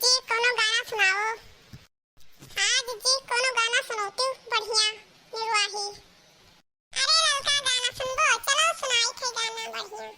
जी कोनो गाना सुनाओ। हाँ जी कोनो गाना सुनाती हूँ बढ़िया निर्वाही। अरे ललका गाना सुनबो, चलो सुनाई थे गाना बढ़िया।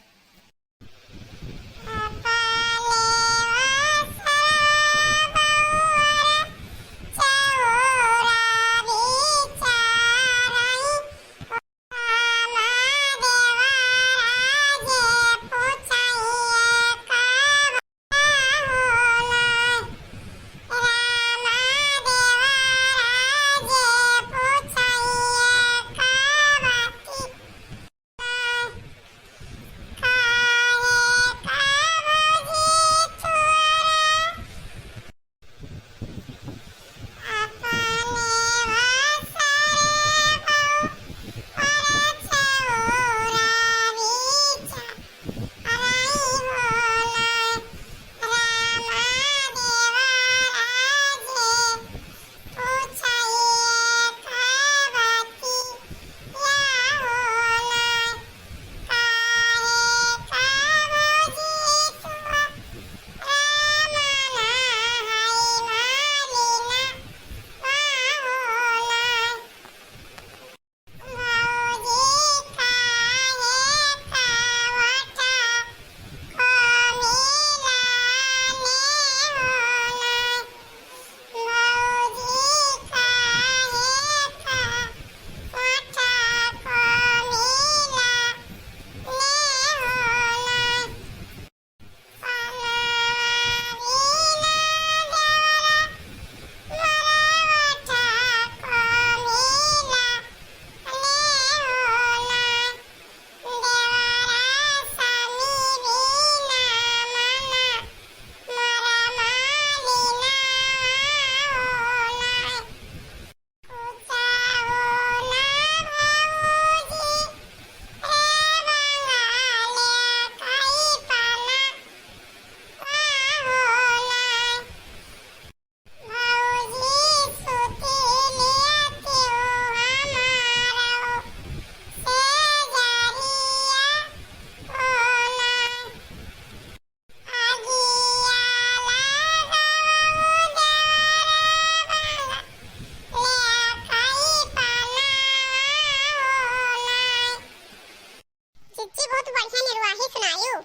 जी बहुत बढ़िया निर्वाही सुनायो।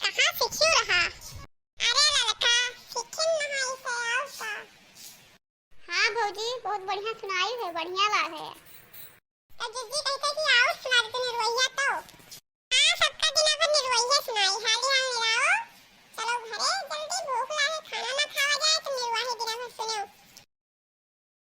कहाँ सीखियो रहा? अरे ललका सीखिन नहीं से आओ सा। हाँ भौजी बहुत बढ़िया सुनाई है, बढ़िया बात है। तो जीजी कहते कि आओ सुना देते निर्वैया तो। हाँ सबका दिन अपन निर्वैया सुनाई, हाली हाल मिलाओ। चलो घरे जल्दी भूख